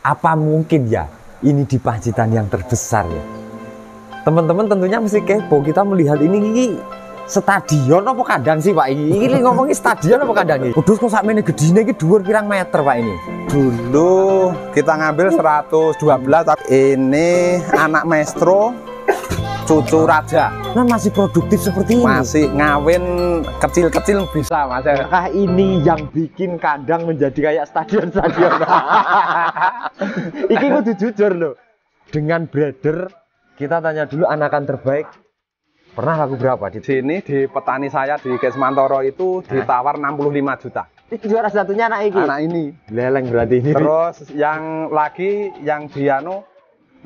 Apa mungkin ya ini di Pacitan yang terbesar ya? Teman-teman tentunya mesti kepo kita melihat ini stadion apa kandang sih Pak ini? Ini ngomongin stadion apa kandang ini? Kudus kok sakmene gedine iki dhuwur pirang meter Pak ini? Dulu kita ngambil 112, tapi ini anak maestro cucu raja. Nah masih produktif seperti ini? Masih ngawin kecil-kecil bisa Mas. Apakah ini yang bikin kandang menjadi kayak stadion-stadion? Iki kudu jujur loh. Dengan breeder kita tanya dulu anakan terbaik pernah laku berapa di sini? Di petani saya di Kesmantoro itu ditawar 65 juta. Ini juara satunya anak ini? Anak ini. Leleng berarti ini. Terus yang lagi yang Diano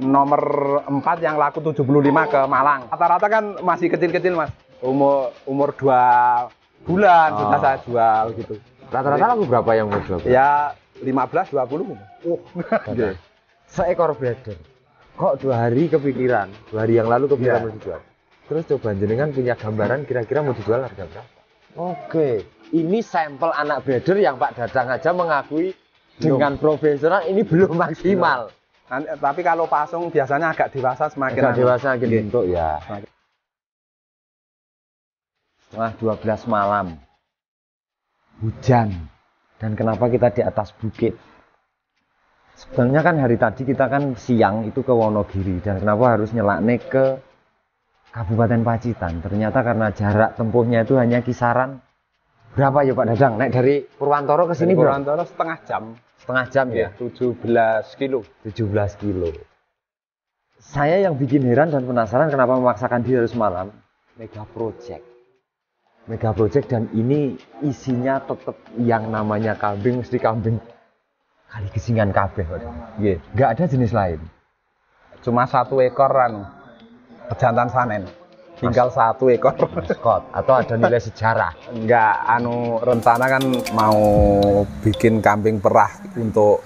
nomor 4 yang laku 75 ke Malang. Rata-rata kan masih kecil-kecil Mas. Umur 2 bulan sudah saya jual gitu. Rata-rata laku berapa yang umur 2 bulan? Ya 15 20. Okay. Seekor breeder. Kok 2 hari kepikiran? 2 hari yang lalu kepikiran mau dijual. Terus coba jenengan punya gambaran kira-kira mau dijual harga berapa? Oke, ini sampel anak breeder yang Pak Dadang aja mengakui dengan profesional ini belum maksimal. Tapi kalau pasung biasanya agak dewasa semakin dewasa bentuk ya. Setengah 12 malam. Hujan. Dan kenapa kita di atas bukit? Sebenarnya kan hari tadi kita kan siang itu ke Wonogiri dan kenapa harus nyelakne ke Kabupaten Pacitan? Ternyata karena jarak tempuhnya itu hanya kisaran berapa ya Pak Dadang? Naik dari Purwantoro ke sini berapa? Purwantoro setengah jam. Setengah jam ya? 17 kilo. 17 kilo. Saya yang bikin heran dan penasaran kenapa memaksakan diri harus malam. Mega Project. Mega Project dan ini isinya tetap yang namanya kambing, mesti kambing kali kesingan kabeh. Nggak ada jenis lain. Cuma 1 ekor pejantan sanen. Tinggal 1 ekor maskot atau ada nilai sejarah. Enggak, rencana kan mau bikin kambing perah untuk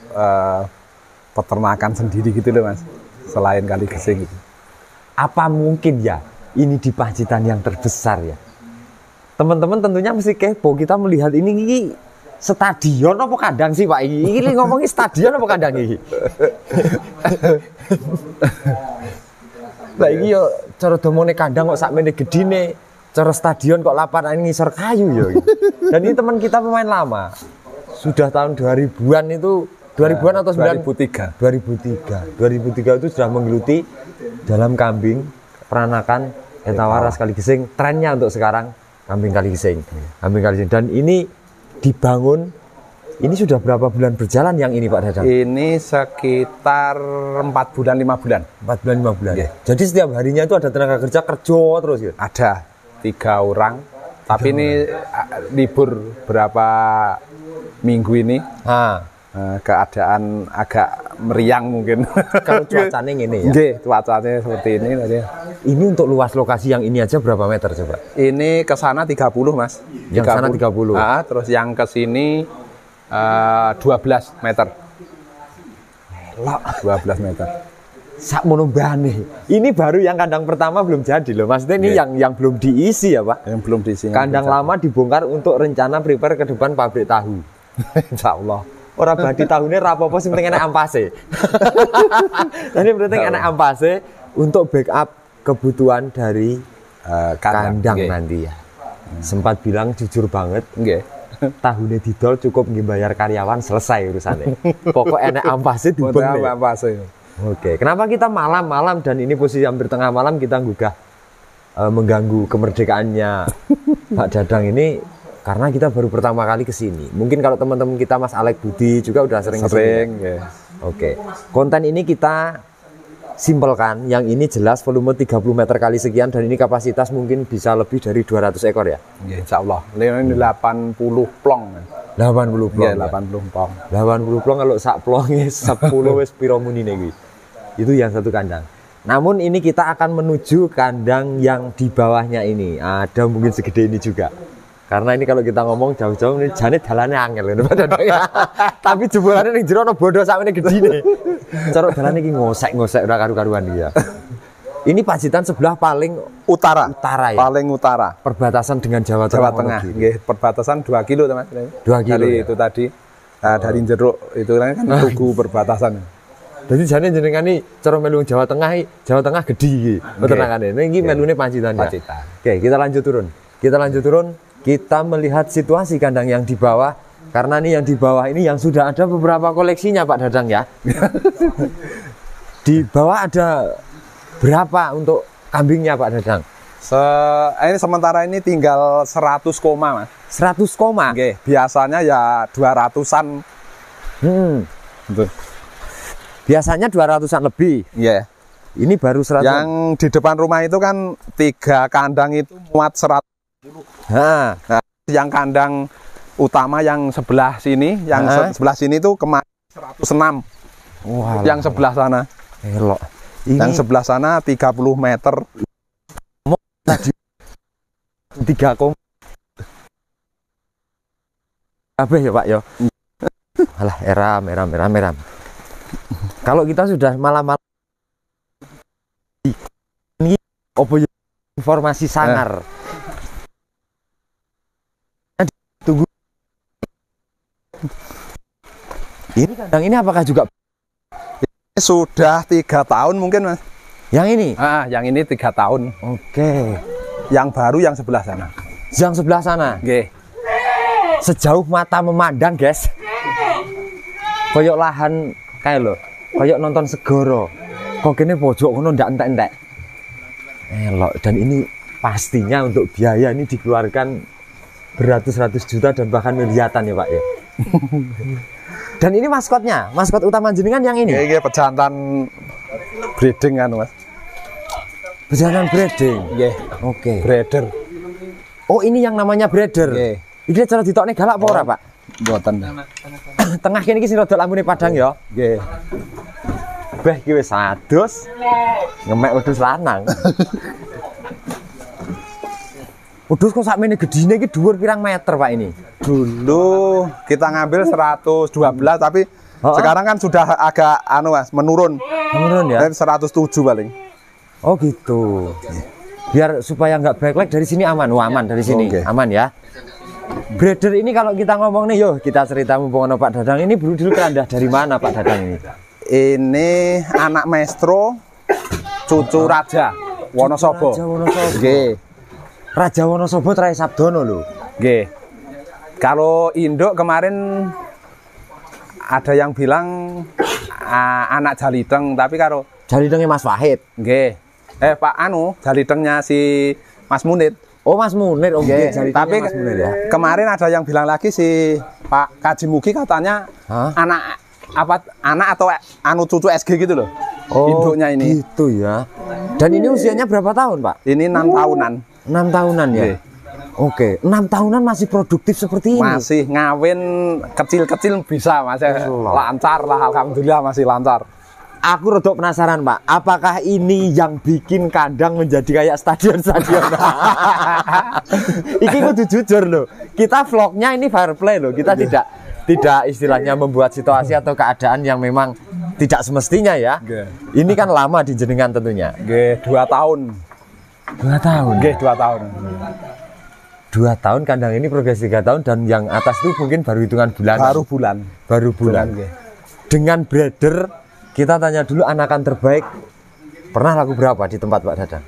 peternakan sendiri gitu loh Mas. Selain kali gesing gitu. Apa mungkin ya ini di Pacitan yang terbesar ya? Teman-teman tentunya mesti kepo kita melihat ini stadion apa kandang sih Pak ini? Ini ngomongin stadion apa kandang ini? Lah iki yo cara domone kandang kok sakmene gedine, cara stadion kok lapangan ngisor kayu yo. Dan ini teman kita pemain lama. Sudah tahun 2000-an itu 2000-an atau 2003. 2003 itu sudah menggeluti dalam kambing peranakan etawaras kali gesing. Trennya untuk sekarang kambing kali gesing. Kambing kali gesing dan ini dibangun. Ini sudah berapa bulan berjalan yang ini Pak Dadang? Ini sekitar 4 bulan 5 bulan. 4 bulan 5 bulan. Yeah. Jadi setiap harinya itu ada tenaga kerja terus gitu. Ada 3 orang. Tapi ini libur berapa minggu ini. Keadaan agak meriang mungkin. Kalau cuacanya ini ya. Nggih, cuacanya seperti ini tadi. Ini untuk luas lokasi yang ini aja berapa meter coba? Ini ke sana 30 Mas. Yang sana 30. Terus yang ke sini 12 meter. Elok 12 meter. Sak monombane. Ini baru yang kandang pertama belum jadi loh. Maksudnya ini yang belum diisi ya Pak? Yang belum diisi. Kandang lama dibongkar untuk rencana prepare ke depan pabrik tahu. Insyaallah. Orang badi tahunnya rapopo sing penting enak ampase. Ini penting enak ampase untuk backup kebutuhan dari kandang nanti ya. Sempat bilang jujur banget. Tahunnya didol cukup bayar karyawan selesai urusannya. Pokok enak ampase dibeng. Oke, kenapa kita malam-malam dan ini posisi hampir tengah malam kita gugah mengganggu kemerdekaannya Pak Dadang ini karena kita baru pertama kali ke sini. Mungkin kalau teman-teman kita Mas Alek Budi juga udah sering kesini. Oke. Konten ini kita simpelkan, yang ini jelas volume 30 meter kali sekian dan ini kapasitas mungkin bisa lebih dari 200 ekor ya. Insya Allah. Ini 80 plong. 80 plong. Ya, 80 plong. 80 plong kalau sak plongnya 10 wis piro munine kuwi. Itu yang satu kandang. Namun ini kita akan menuju kandang yang di bawahnya ini. Ada mungkin segede ini juga. Karena ini kalau kita ngomong jauh-jauh ini jane dalane angel lho Pak Dadang. Tapi jebolane ning jero ana bondo sakmene gedine. Cara dalane iki ngosek-ngosek ora karu-karuan iki ya. Ini Pacitan sebelah paling utara ya. Paling utara. Perbatasan dengan Jawa Tengah. Nggih, perbatasan 2 kilo Mas. 2 kilo. Dari itu tadi. Dari jeruk itu kan tugu perbatasan. Jadi jane jenengan iki cara melu Jawa Tengah gede iki. Peternakan ini melune Pacitan. Oke, kita lanjut turun. Kita melihat situasi kandang yang di bawah. Karena nih yang di bawah ini yang sudah ada beberapa koleksinya Pak Dadang ya. Di bawah ada berapa untuk kambingnya Pak Dadang? Ini sementara ini tinggal 100 koma Mas. 100 koma? Oke, biasanya ya 200-an. Betul. Biasanya 200-an lebih. Iya. Ini baru 100. Yang di depan rumah itu kan 3 kandang itu muat 100. Nah, yang kandang utama yang sebelah sini, yang sebelah sini itu kemarin 106. Wah, yang sebelah sana. Elok. Ini... Yang sebelah sana 30 meter. 3 koma. Kabeh ya Pak ya. Alah, eram. Kalau kita sudah malam-malam ini informasi sangar. Tunggu. Ini kandang ini apakah juga sudah 3 tahun mungkin Mas? Yang ini? Yang ini 3 tahun. Oke. Yang baru yang sebelah sana. Yang sebelah sana? Oke. Sejauh mata memandang guys, koyok lahan kayak lo, koyok nonton segoro. Kok ini pojok kono ndak entek-entek. Elok. Dan ini pastinya untuk biaya ini dikeluarkan beratus-ratus juta dan bahkan miliaran ya Pak ya. Dan ini maskotnya, maskot utama jenengan yang ini. Iya, pejantan breeding kan Mas. Pejantan breeding. Iya. Oke. Breeder. Oh, ini yang namanya breeder. Iya. Iki cara ditokne galak apa ora, Pak? Mboten. Tengah kene iki sing rada lambune padang ya. Nggih. Beh iki wis adus. Ngemek wedhus lanang. Wedhus kok sakmene gedine iki dhuwur pirang meter, Pak ini? Dulu kita ngambil 112 tapi sekarang kan sudah agak Mas, menurun. Menurun ya? 107 paling. Oh gitu. Biar supaya nggak backlash dari sini aman. Wah, aman dari sini. Aman ya. Breeder ini kalau kita ngomong nih, yuk kita cerita mumpung Pak Dadang ini dulu kerandah dari mana Pak Dadang ini? Ini anak maestro, cucu Raja Wonosobo. Raja Wonosobo. Nggih. Raja Wonosobo Trai Sabdono lho. Nggih. Kalau induk kemarin ada yang bilang anak Jaliteng, tapi kalau Jalitengnya Mas Wahid. Nggih. Pak Jalitengnya si Mas Munir. Oh Mas Munir, oke. Tapi Mas Munir, ya. Kemarin ada yang bilang lagi si Pak Kaji Mugi katanya anak atau cucu SG gitu loh. Oh, induknya ini. Gitu ya. Dan ini usianya berapa tahun, Pak? Ini 6 tahunan. 6 tahunan ya. Oke, 6 tahunan masih produktif seperti ini. Masih ngawin kecil-kecil bisa, masih lancar lah, alhamdulillah masih lancar. Aku rada penasaran Pak, apakah ini yang bikin kandang menjadi kayak stadion-stadion? Iki kudu jujur loh, kita vlognya ini fair play loh, kita tidak istilahnya membuat situasi atau keadaan yang memang tidak semestinya ya. Ini kan lama di jenengan tentunya. 2 tahun. 2 tahun? 2 tahun. 2 tahun kandang ini progres 3 tahun dan yang atas itu mungkin baru hitungan bulan. Baru bulan. Dengan breeder. Kita tanya dulu anakan terbaik pernah laku berapa di tempat Pak Dadang?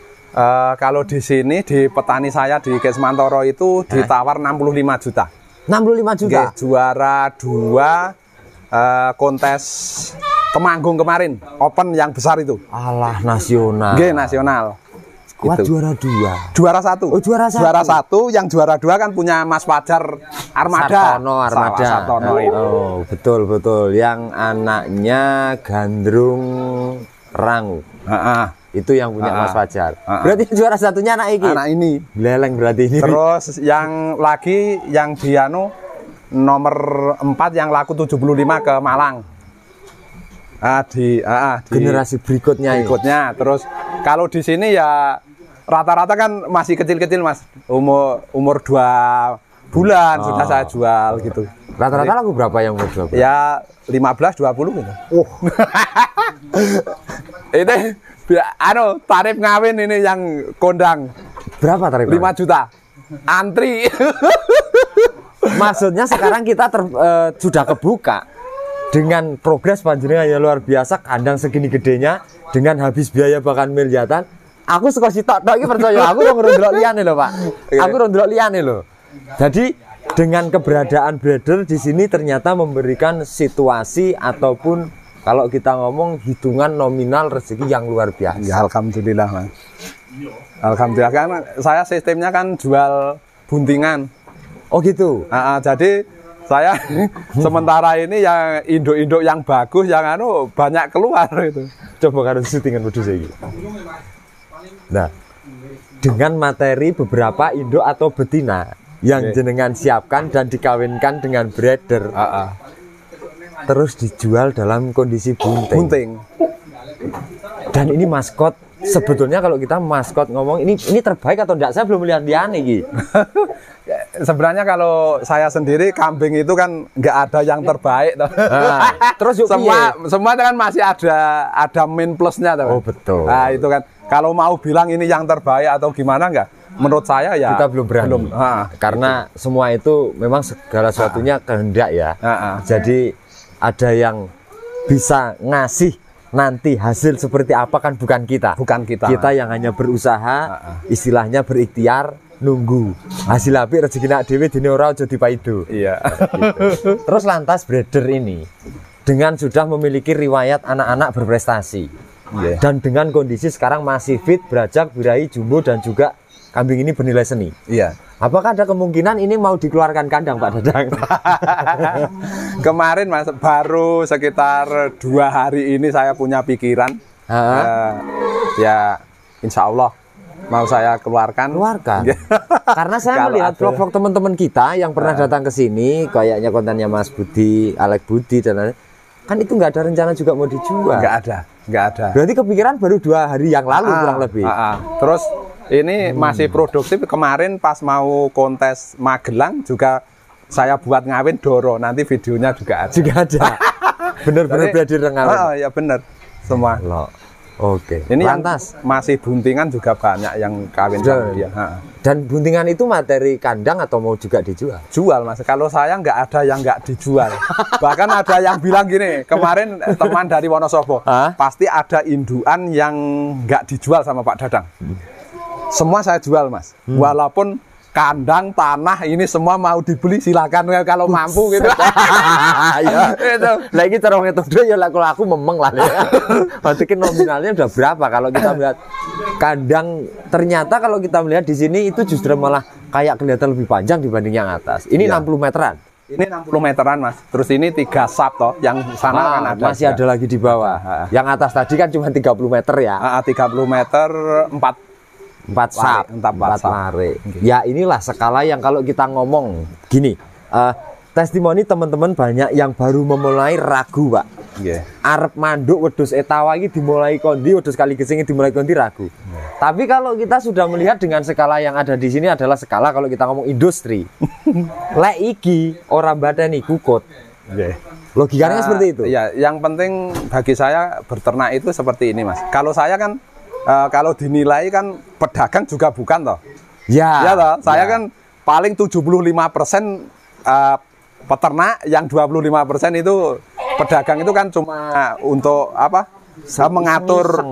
Kalau di sini di petani saya di Kesmantoro itu ditawar 65 juta. 65 juta? Oke, juara 2 kontes Temanggung kemarin, open yang besar itu. Alah, nasional. Oke, nasional. Kuat gitu. Juara 2. Juara 1. Oh, juara 1. Juara 1, yang juara 2 kan punya Mas Fajar Armada. Armada. Sartono itu. Oh, betul. Yang anaknya Gandrung Rangu. Itu yang punya Mas Fajar. Berarti juara satunya anak ini. Anak ini. Beleng berarti ini. Terus yang lagi yang Diano nomor 4 yang laku 75 ke Malang. Di generasi berikutnya. Terus kalau di sini ya rata-rata kan masih kecil-kecil Mas, umur 2 bulan sudah saya jual gitu. Rata-rata laku berapa yang umur 2 bulan? Ya 15-20 gitu. Itu tarif ngawin ini yang kondang. Berapa tarif? 5 juta. Antri. Maksudnya sekarang kita sudah kebuka dengan progres panjenengan yang luar biasa, kandang segini gedenya dengan habis biaya bahkan miliaran. Aku suka sitok iki percaya, aku ora ndelok liyane lho, Pak. Aku ora ndelok liyane lho. Jadi dengan keberadaan breeder di sini ternyata memberikan situasi ataupun kalau kita ngomong hitungan nominal rezeki yang luar biasa. Ya, alhamdulillah, Mas. Alhamdulillah, kan saya sistemnya kan jual buntingan. Oh gitu. Jadi saya sementara ini yang induk-induk yang bagus yang banyak keluar itu. Coba karo syutingan wedhus iki. Nah, dengan materi beberapa induk atau betina yang jenengan siapkan dan dikawinkan dengan breeder, terus dijual dalam kondisi bunting. Dan ini maskot. Sebetulnya kalau kita maskot ngomong ini terbaik atau enggak, saya belum melihat liane iki. Sebenarnya kalau saya sendiri kambing itu kan nggak ada yang terbaik toh. Terus yuk semua kan masih ada min plusnya toh. Oh betul. Nah itu kan kalau mau bilang ini yang terbaik atau gimana nggak, menurut saya ya kita belum berani. Karena semua itu memang segala sesuatunya kehendak ya. Jadi ada yang bisa ngasih nanti hasil seperti apa kan bukan kita. Kita yang hanya berusaha, istilahnya berikhtiar, nunggu hasil apik rezeki nak dhewe dene ora aja dipaido. Iya. Gitu. Terus lantas breeder ini dengan sudah memiliki riwayat anak-anak berprestasi. Dan dengan kondisi sekarang masih fit, berajak, birahi, jumbo dan juga kambing ini bernilai seni. Iya. Apakah ada kemungkinan ini mau dikeluarkan kandang, Pak Dadang? Kemarin Mas, baru sekitar 2 hari ini saya punya pikiran. Ya insya Allah mau saya keluarkan. Karena saya melihat vlog-vlog teman-teman kita yang pernah datang ke sini, kayaknya kontennya Mas Budi, Alek Budi dan lain-lain, kan itu nggak ada rencana juga mau dijual. Nggak ada. Berarti kepikiran baru 2 hari yang lalu kurang lebih. Terus ini masih produktif. Kemarin pas mau kontes Magelang juga saya buat ngawin Doro. Nanti videonya juga ada. Bener-bener breeder ngawin. Ya bener semua. Oke. Ini lantas yang masih buntingan juga banyak yang kawin sama dia. Dan buntingan itu materi kandang atau mau juga dijual? Jual Mas. Kalau saya nggak ada yang nggak dijual. Bahkan ada yang bilang gini, kemarin teman dari Wonosobo, pasti ada induan yang nggak dijual sama Pak Dadang. Semua saya jual Mas. Walaupun kandang, tanah ini semua mau dibeli silakan kalau mampu gitu. Ya, itu. Lagi cara ngitung duit ya kalau aku memeng lah ya. Berarti nominalnya udah berapa kalau kita melihat kandang, ternyata kalau kita melihat di sini itu justru malah kayak kelihatan lebih panjang dibanding yang atas. Ini 60 meteran. Ini 60 meteran Mas. Terus ini 3 sap toh, yang sana kan ada. Masih ada lagi di bawah. Yang atas tadi kan cuma 30 meter ya. 30 meter 4 sap, 4 lare. Ya inilah skala yang kalau kita ngomong gini, testimoni teman-teman banyak yang baru memulai ragu Pak. Arep manduk wedhus etawa ini dimulai kondi, wedhus kali gesing dimulai kondi ragu. Tapi kalau kita sudah melihat dengan skala yang ada di sini adalah skala kalau kita ngomong industri. Lek iki ora bateni kukut. Logikanya seperti itu. Ya, yang penting bagi saya berternak itu seperti ini Mas. Kalau saya kan kalau dinilai kan pedagang juga bukan toh. Ya toh, saya kan paling 75% peternak, yang 25% itu pedagang itu kan cuma untuk apa? Mengatur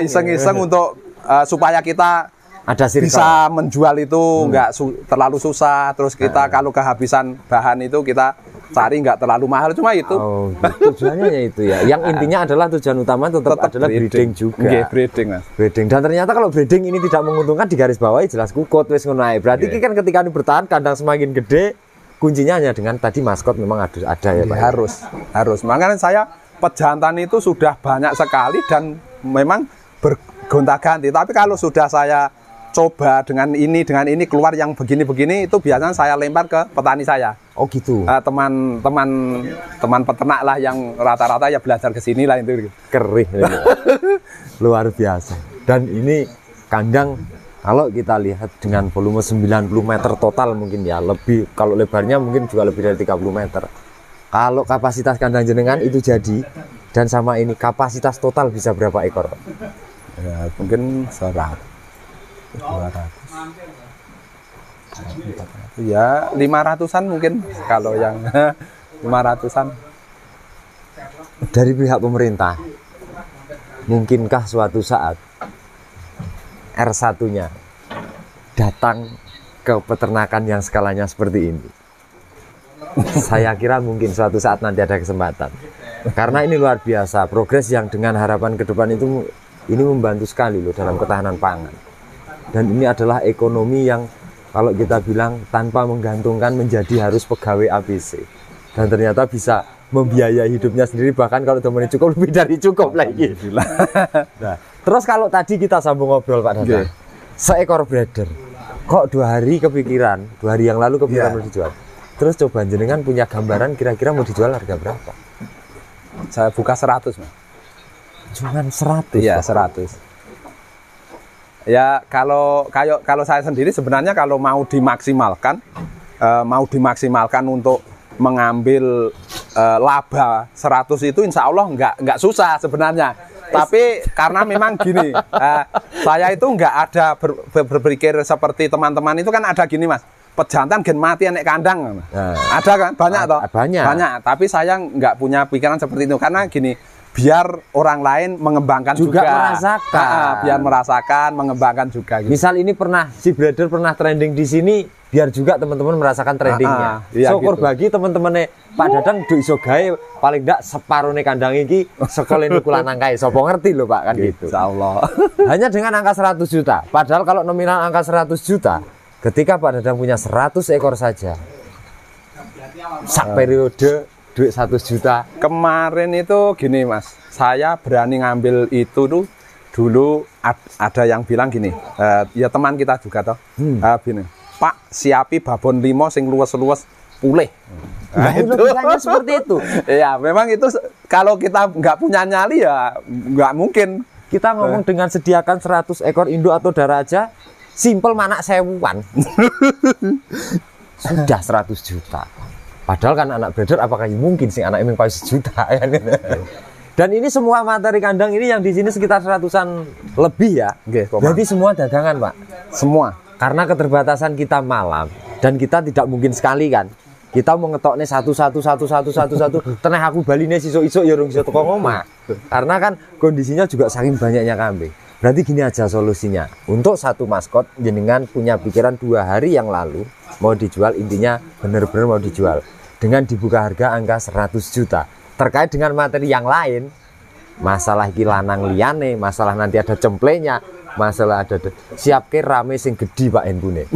iseng-iseng untuk supaya kita ada bisa menjual itu nggak terlalu susah. Terus kita kalau kehabisan bahan itu kita cari nggak terlalu mahal, cuma itu. Tujuannya ya itu ya. Yang intinya adalah tujuan utama tetap adalah breeding juga. Breeding Mas. Breeding. Dan ternyata kalau breeding ini tidak menguntungkan, di garis bawahi jelas kukut wis ngono ae. Berarti kan ketika ini bertahan, kandang semakin gede, kuncinya hanya dengan tadi maskot memang ada ya Pak. Harus. Makanya saya pejantan itu sudah banyak sekali dan memang bergonta-ganti. Tapi kalau sudah saya coba dengan ini keluar yang begini-begini, itu biasanya saya lempar ke petani saya. Oh gitu. Teman peternak lah yang rata-rata ya belajar ke sini lah itu. Kerih. Luar biasa. Dan ini kandang kalau kita lihat dengan volume 90 meter total mungkin ya, lebih kalau lebarnya mungkin juga lebih dari 30 meter. Kalau kapasitas kandang jenengan itu jadi dan sama ini kapasitas total bisa berapa ekor? Ya, mungkin 200. Ya 500-an mungkin kalau yang 500-an. dari pihak pemerintah, mungkinkah suatu saat R1-nya datang ke peternakan yang skalanya seperti ini? Saya kira mungkin suatu saat nanti ada kesempatan. Karena ini luar biasa, progres yang dengan harapan ke depan itu ini membantu sekali loh dalam ketahanan pangan. Dan ini adalah ekonomi yang kalau kita bilang tanpa menggantungkan menjadi harus pegawai ABC. Dan ternyata bisa membiayai hidupnya sendiri, bahkan kalau temannya cukup lebih dari cukup lagi. Nah, terus kalau tadi kita sambung ngobrol Pak Dadang, seekor breeder kok 2 hari kepikiran, 2 hari yang lalu kepikiran mau dijual. Terus coba jenengan punya gambaran kira-kira mau dijual harga berapa? Saya buka 100 Mas. Cuman 100? Iya 100. Ya kalau saya sendiri sebenarnya kalau mau dimaksimalkan untuk mengambil laba 100 itu insya Allah nggak susah sebenarnya. Tapi karena memang gini, saya itu nggak ada berpikir seperti teman-teman itu kan ada gini Mas, pejantan gen mati enek kandang. Ada kan? Banyak toh? Banyak. Tapi saya nggak punya pikiran seperti itu karena gini, biar orang lain mengembangkan juga merasakan. Biar merasakan, mengembangkan juga gitu. Misal ini si breeder pernah trending di sini, biar juga teman-teman merasakan trendingnya. Iya, syukur gitu. Bagi teman-temannya Pak Dadang do iso gawe paling ndak separuhne kandang iki sekolah nuku lanang kae. Sapa ngerti lho Pak kan gitu. Insyaallah. Hanya dengan angka 100 juta. Padahal kalau nominal angka 100 juta, ketika Pak Dadang punya 100 ekor saja, sak periode duit 100 juta. Kemarin itu gini Mas, saya berani ngambil itu tuh dulu ada yang bilang gini, ya teman kita juga toh, gini, Pak siapi babon 5 sing luwes-luwes pulih. Nah, itu logikanya seperti itu. Ya memang itu kalau kita nggak punya nyali ya nggak mungkin. Kita ngomong dengan sediakan 100 ekor induk atau daraja, simple manak sewuan. Sudah 100 juta. Padahal kan anak breeder apakah mungkin sih anak emang paling 1 juta kan? Dan ini semua materi kandang ini yang di sini sekitar 100-an lebih ya. Jadi semua dagangan Pak. Semua. Karena keterbatasan kita malam dan kita tidak mungkin sekali kan. Kita mau ngetoknya satu. Teneh aku baline sisuk-isuk ya rung iso teko ngomah. Karena kan kondisinya juga saking banyaknya kambing. Berarti gini aja solusinya. Untuk satu maskot jenengan punya pikiran 2 hari yang lalu mau dijual, intinya benar-benar mau dijual. Dengan dibuka harga angka 100 juta. Terkait dengan materi yang lain, masalah iki lanang liyane, masalah nanti ada cemplenya, masalah ada siap ke rame sing gede Pak Hendune.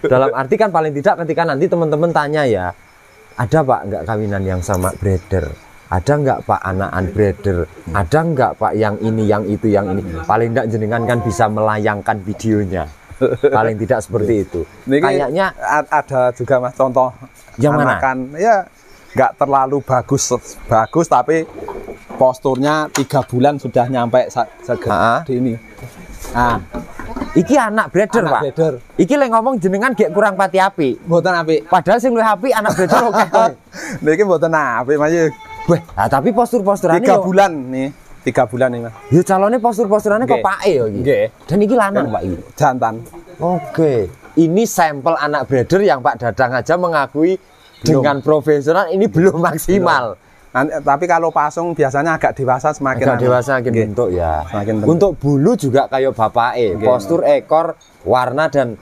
Dalam arti kan paling tidak ketika nanti teman-teman tanya ya, ada Pak nggak kawinan yang sama breeder? Ada nggak Pak anakan breeder? Ada nggak Pak yang ini, yang itu, yang ini? Paling tidak jenengan kan bisa melayangkan videonya. Paling tidak seperti itu. Kayaknya ada juga Mas contoh yang anakan, ya nggak terlalu bagus tapi posturnya 3 bulan sudah nyampe segede ini. Nah, iki anak breeder Pak. Breeder. Iki lek ngomong jenengan gek kurang pati api. Mboten apik. Padahal sing luwih apik anak breeder oke. Niki mboten apik Mas. Weh, nah, tapi postur-posturane 3 bulan nih. 3 bulan nih Mas. Ya calonnya postur-posturannya kok pake ya iki. Nggih. Dan iki lanang Pak iki. Jantan. Oke. Ini sampel anak breeder yang Pak Dadang aja mengakui dengan profesional ini belum maksimal. Tapi kalau pasung biasanya agak dewasa semakin bentuk ya. Semakin bentuk. Untuk bulu juga kayak bapake, postur ekor, warna dan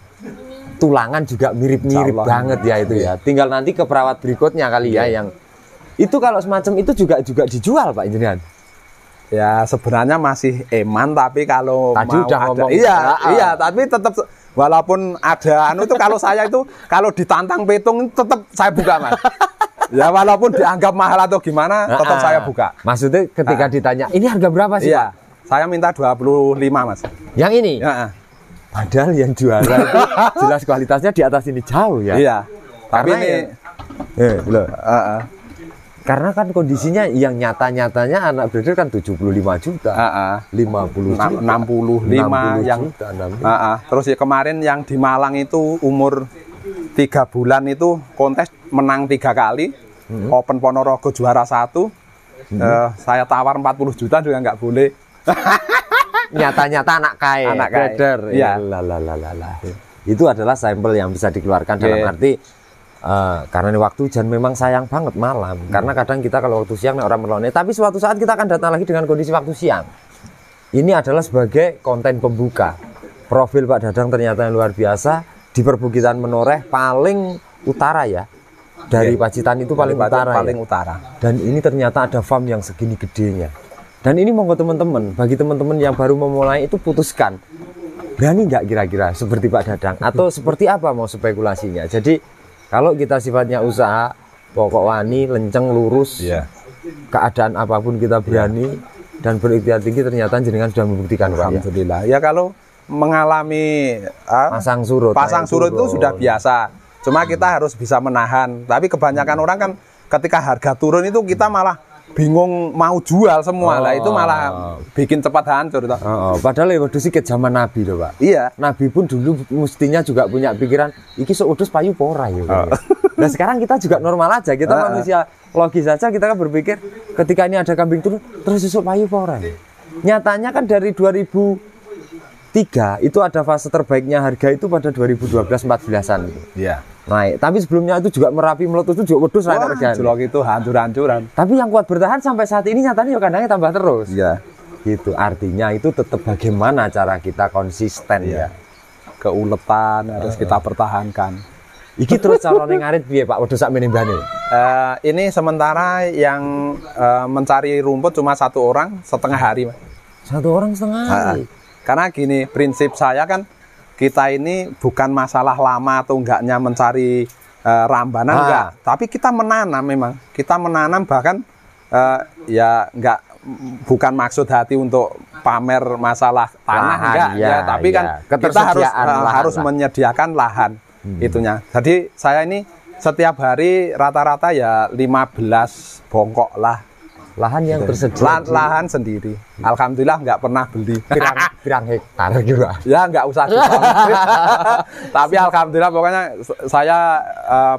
tulangan juga mirip-mirip banget ya itu ya. Tinggal nanti ke perawat berikutnya kali ya yang itu kalau semacam itu juga dijual Pak Injinian. Ya sebenarnya masih eman tapi kalau tadi mau udah ada, ngomong iya tapi tetap walaupun ada itu kalau saya itu kalau ditantang petung tetap saya buka Mas. Ya walaupun dianggap mahal atau gimana tetap saya buka. Maksudnya ketika ditanya ini harga berapa sih Pak? Saya minta 25 Mas. Yang ini? Padahal yang juara itu jelas kualitasnya di atas ini jauh ya. Iya. Tapi ini karena kan kondisinya yang nyata-nyatanya anak breeder kan 75 juta, 50 juta, 65 yang juta, terus ya kemarin yang di Malang itu umur 3 bulan itu kontes menang 3 kali, Open Ponorogo juara 1, saya tawar 40 juta juga nggak boleh. Nyata-nyata anak breeder. Iya. Itu adalah sampel yang bisa dikeluarkan dalam arti karena ini waktu hujan memang sayang banget malam. Karena kadang kita kalau waktu siang orang melone, tapi suatu saat kita akan datang lagi dengan kondisi waktu siang. Ini adalah sebagai konten pembuka. Profil Pak Dadang ternyata yang luar biasa di perbukitan Menoreh paling utara ya. Dari Pacitan itu paling utara. Paling utara. Dan ini ternyata ada farm yang segini gedenya. Dan ini monggo teman-teman, bagi teman-teman yang baru memulai itu putuskan. Berani nggak kira-kira seperti Pak Dadang atau seperti apa mau spekulasinya. Jadi kalau kita sifatnya usaha, pokok wani, lenceng, lurus, keadaan apapun kita berani dan berikhtiar tinggi, ternyata jenengan sudah membuktikan Pak. Alhamdulillah. Ya kalau mengalami pasang surut itu sudah biasa. Cuma kita harus bisa menahan. Tapi kebanyakan orang kan ketika harga turun itu kita malah bingung mau jual semua lah, itu malah bikin cepat hancur toh. Padahal ya wedhus iki zaman Nabi loh Pak. Iya. Nabi pun dulu mestinya juga punya pikiran iki sok wedhus payu pora ya. Nah sekarang kita juga normal aja, kita manusia logis saja, kita kan berpikir ketika ini ada kambing turun terus sok payu pora ya. Nyatanya kan dari 2003 itu ada fase terbaiknya harga itu pada 2012-14an gitu. Iya. Naik. Tapi sebelumnya itu juga Merapi meletus itu juga wedhus naik harganya. Jelok itu hancur-hancuran. Tapi yang kuat bertahan sampai saat ini nyatanya ya kandangnya tambah terus. Iya. Gitu. Artinya itu tetap bagaimana cara kita konsisten ya. Keuletan harus kita pertahankan. Iki terus carane ngarit piye Pak wedhus sak menimbane? Ini sementara yang mencari rumput cuma 1 orang setengah hari, Mas. 1 orang setengah hari. Karena gini, prinsip saya kan kita ini bukan masalah lama atau enggaknya mencari rambanan, enggak. Tapi kita menanam memang. Kita menanam bahkan ya enggak, bukan maksud hati untuk pamer masalah tanah, enggak. Ya, tapi kan kita harus menyediakan lahan itunya. Jadi saya ini setiap hari rata-rata ya 15 bongkok lah. Lahan yang tersedia. Lahan sendiri. Alhamdulillah nggak pernah beli. Pirang hektar gitu. Ya nggak usah. Tapi alhamdulillah pokoknya saya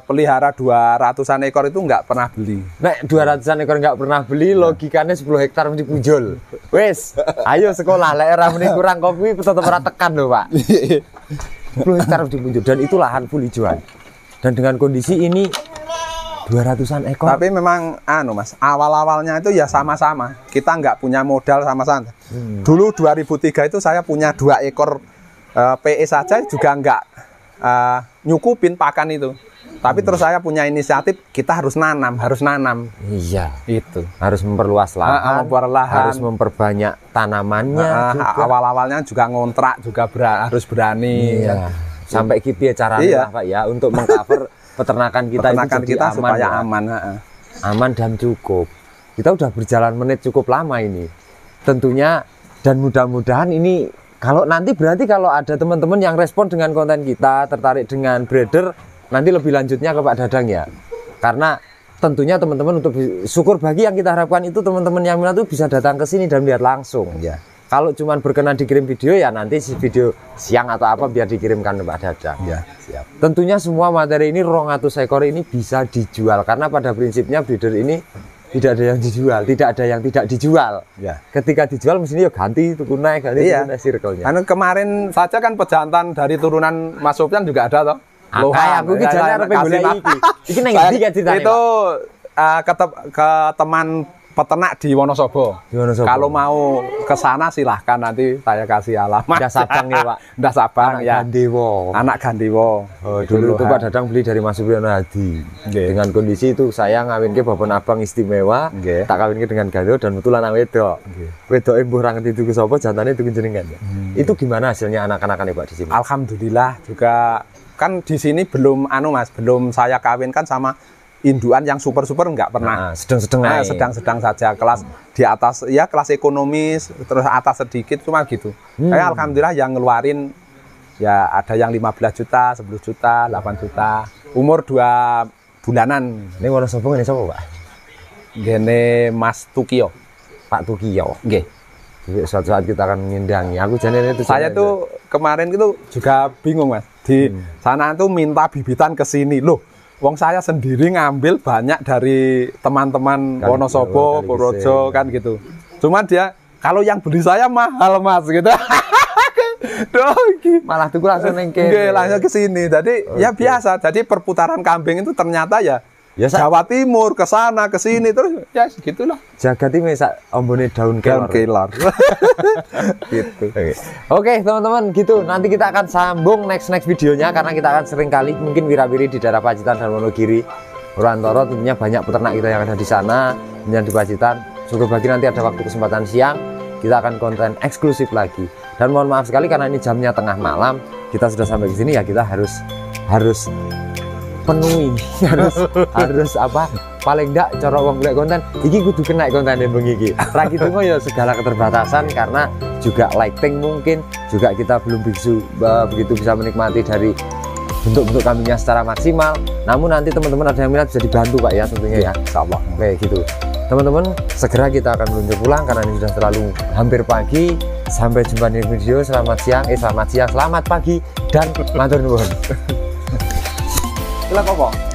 pelihara 200-an ekor itu nggak pernah beli. Nek 200-an ekor nggak pernah beli, logikanya 10 hektar mesti punjul. Wes, ayo sekolah. Lek ora muni kurang kopi tetep ora tekan loh Pak. 10 hektar mesti punjul dan itu lahan full hijauan. Dan dengan kondisi ini 200-an ekor. Tapi memang Mas, awal-awalnya itu ya sama-sama. Kita nggak punya modal sama-sama. Dulu 2003 itu saya punya 2 ekor PE saja juga nggak nyukupin pakan itu. Tapi terus saya punya inisiatif, kita harus nanam. Iya. Itu. Harus memperluas lahan, harus memperbanyak tanamannya. Awal-awalnya juga ngontrak, juga harus berani. Iya. Sampai kipi caranya Pak ya untuk mengcover peternakan kita aman, supaya aman dan cukup. Kita udah berjalan menit cukup lama ini. Tentunya dan mudah-mudahan ini kalau nanti berarti kalau ada teman-teman yang respon dengan konten kita, tertarik dengan breeder, nanti lebih lanjutnya ke Pak Dadang ya. Karena tentunya teman-teman untuk syukur bagi yang kita harapkan itu teman-teman yang minat itu bisa datang ke sini dan lihat langsung ya. Kalau cuman berkenan dikirim video ya nanti video siang atau apa biar dikirimkan ke Pak Dadang. Ya, siap. Tentunya semua materi ini 200 ekor ini bisa dijual karena pada prinsipnya breeder ini tidak ada yang dijual, tidak ada yang tidak dijual. Ya. Ketika dijual mestinya ganti tuku naik, ganti tuku circle-nya. Kemarin saja kan pejantan dari turunan Mas Sofyan juga ada toh. Lohan. Aku ki jane arep golek iki. Iki nang ndi kan ceritane? Itu ke teman peternak di Wonosobo. Kalau mau ke sana silahkan, nanti saya kasih alamat. Ndas Sabang ya Pak. Ndas Sabang ya. Gandewo. Anak Gandewo. Dulu itu Pak Dadang beli dari Mas Supriyono Hadi. Dengan kondisi itu saya ngawinke babon abang istimewa, tak kawinke dengan Gandewo dan betulan anak wedok. Wedoke mbuh ra ngerti tuku sapa, jantane tuku jenengan. Itu gimana hasilnya anak-anakane Pak di sini? Alhamdulillah juga kan di sini belum Mas, belum saya kawinkan sama induan yang super-super nggak pernah. Sedang-sedang saja, kelas di atas ya, kelas ekonomis terus atas sedikit cuma gitu. Kayak alhamdulillah yang ngeluarin ya ada yang 15 juta, 10 juta, 8 juta. Umur 2 bulanan. Ini Wonosobo ngene sapa, Pak? Gene Mas Tukio. Pak Tukio. Nggih. Suatu saat kita akan mengindangi. Aku jane itu saya tuh kemarin itu juga bingung, Mas. Di sana tuh minta bibitan ke sini. Loh, wong saya sendiri ngambil banyak dari teman-teman Wonosobo, Purworejo kan gitu. Cuma dia kalau yang beli saya mahal Mas gitu. Waduh, malah tuku langsung neng kene. nggih langsung ke sini. Jadi ya biasa. Jadi perputaran kambing itu ternyata ya Jawa Timur ke sana ke sini terus ya segitulah. Jagat ini sak ombone daun kelor. Gitu. Oke, teman-teman gitu. Nanti kita akan sambung next videonya karena kita akan sering kali mungkin wira-wiri di daerah Pacitan dan Wonogiri. Purwantoro tentunya banyak peternak kita yang ada di sana, yang di Pacitan. Syukur bagi nanti ada waktu kesempatan siang, kita akan konten eksklusif lagi. Dan mohon maaf sekali karena ini jamnya tengah malam, kita sudah sampai di sini ya kita harus penuhi, harus apa? Paling enggak cara wong golek konten iki kudu kena konten bengi iki. Ra gitu ya segala keterbatasan karena juga lighting mungkin juga kita belum begitu bisa menikmati dari bentuk-bentuk kambingnya secara maksimal. Namun nanti teman-teman ada yang minat bisa dibantu Pak ya tentunya ya. Insyaallah. Oke gitu. Teman-teman segera kita akan meluncur pulang karena ini sudah terlalu hampir pagi. Sampai jumpa di video. Selamat siang, selamat pagi dan matur nuwun. Sila kok.